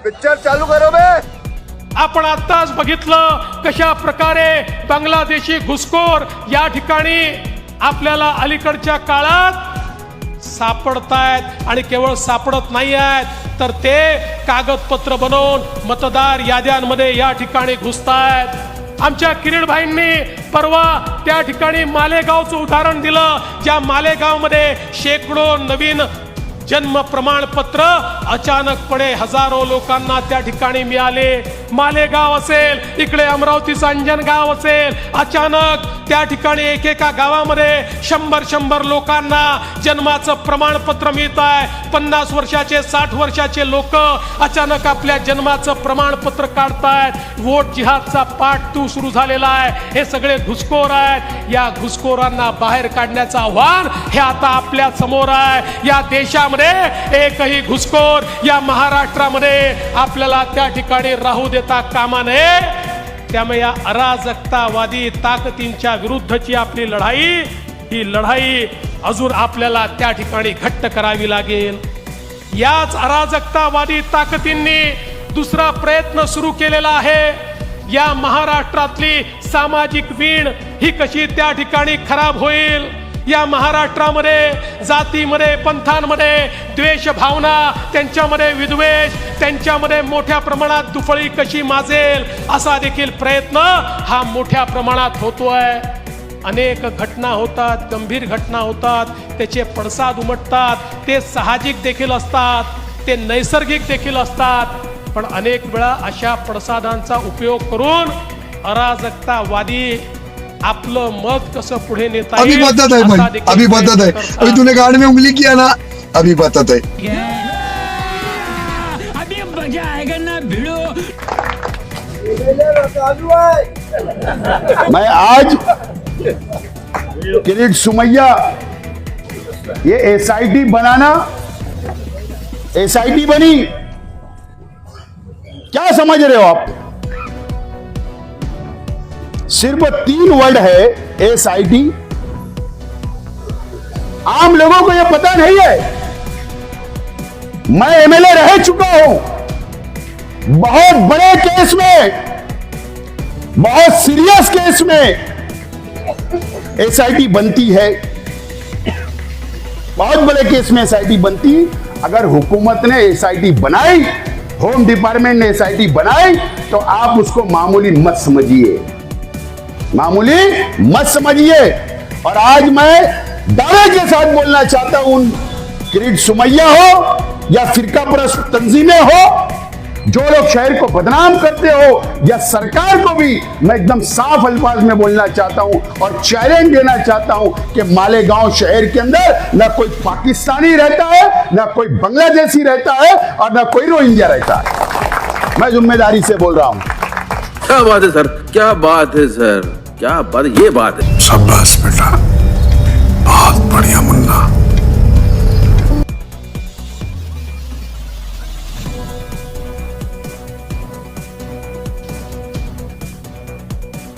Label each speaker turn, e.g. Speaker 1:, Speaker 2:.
Speaker 1: Picture चालू करो बे।
Speaker 2: आपण आताच बघितलं कशा प्रकारे बांगलादेशी घुसखोर या ठिकाणी आपल्याला अलीकडच्या काळात सापडतायत आणि केवळ सापडत नाही आहेत तर ते कागदपत्र बनवून मतदार याद्यांमध्ये या ठिकाणी घुसतायत। आमच्या किरीट भाईंनी परवा त्या ठिकाणी मालेगावचं उदाहरण दिलं, ज्या मालेगावमध्ये शेकडो नवीन जन्म प्रमाणपत्र अचानकपणे हजारो लोकांना त्या ठिकाणी मिळाले। मालेगाव असेल, इकडे अमरावतीचं अंजनगाव असेल, अचानक त्या ठिकाणी एकेका गावामध्ये 100 लोकांना जन्माचं प्रमाणपत्र मिळत आहे। 50 वर्षाचे 60 वर्षाचे लोक अचानक आपल्या जन्माचं प्रमाणपत्र काढतायत। वोट जिहादचा पाठ तू सुरू झालेला आहे। हे सगळे घुसखोर आहेत। या घुसखोरांना बाहेर काढण्याचं आव्हान हे आता आपल्या समोर आहे। या देशामध्ये एकही घुसखोर या महाराष्ट्रामध्ये आपल्याला त्या ठिकाणी राहू देता कामा नये। त्यामुळे या अराजकतावादी ताकदींच्या विरुद्धची आपली लढाई, ही लढाई अजून आपल्याला त्या ठिकाणी घट्ट करावी लागेल। याच अराजकतावादी ताकदींनी दुसरा प्रयत्न सुरू केलेला आहे। या महाराष्ट्रातली सामाजिक वीण ही कशी त्या ठिकाणी खराब होईल, या महाराष्ट्रामध्ये जातीमध्ये पंथांमध्ये द्वेष भावना, त्यांच्यामध्ये विद्वेष, त्यांच्यामध्ये मोठ्या प्रमाणात दुफळी कशी माजेल असा देखील प्रयत्न हा मोठ्या प्रमाणात होतोय। अनेक घटना होतात, गंभीर घटना होतात, त्याचे पडसाद उमटतात, ते साहजिक देखील असतात, ते नैसर्गिक देखील असतात। पण अनेक वेळा अशा पडसादांचा उपयोग करून अराजकतावादी आपलं मत कसं पुढे नेता
Speaker 3: अभी बताता है भाई, अभी बताता है। अभी तूने गाड़ में उंगली किया ना, अभी बताता है।
Speaker 4: अभी मजा आएगा ना भिड़ो।
Speaker 5: मैं आज किरीट सुमैया ये एसआईटी बनाना, एसआईटी बनी, क्या समझ रहे हो आप? सिर्फ 3 वर्ड है एसआईटी। आम लोगों को यह पता नहीं है। मैं एमएलए रह चुका हूं, बहुत बड़े केस में, बहुत सीरियस केस में एसआईटी बनती है, बहुत बड़े केस में एसआईटी बनती। अगर हुकूमत ने एसआईटी बनाई, होम डिपार्टमेंट ने एसआईटी बनाई, तो आप उसको मामूली मत समझिए, मामूली मत समझिए। और आज मैं दावे के साथ बोलना चाहता हूं, किरीट सुमैया हो या फिरका परस्त तंजीमें हो, जो लोग शहर को बदनाम करते हो, या सरकार को भी मैं एकदम साफ अल्फाज में बोलना चाहता हूं और चैलेंज देना चाहता हूं कि मालेगांव शहर के अंदर ना कोई पाकिस्तानी रहता है, ना कोई बांग्लादेशी रहता है, और ना कोई रोहिंग्या रहता है। मैं जिम्मेदारी से बोल रहा हूं।
Speaker 6: क्या बात है सर, क्या बात है सर, क्या बात, ये बात है।
Speaker 3: शाबाश बेटा, बहुत बढ़िया मुन्ना।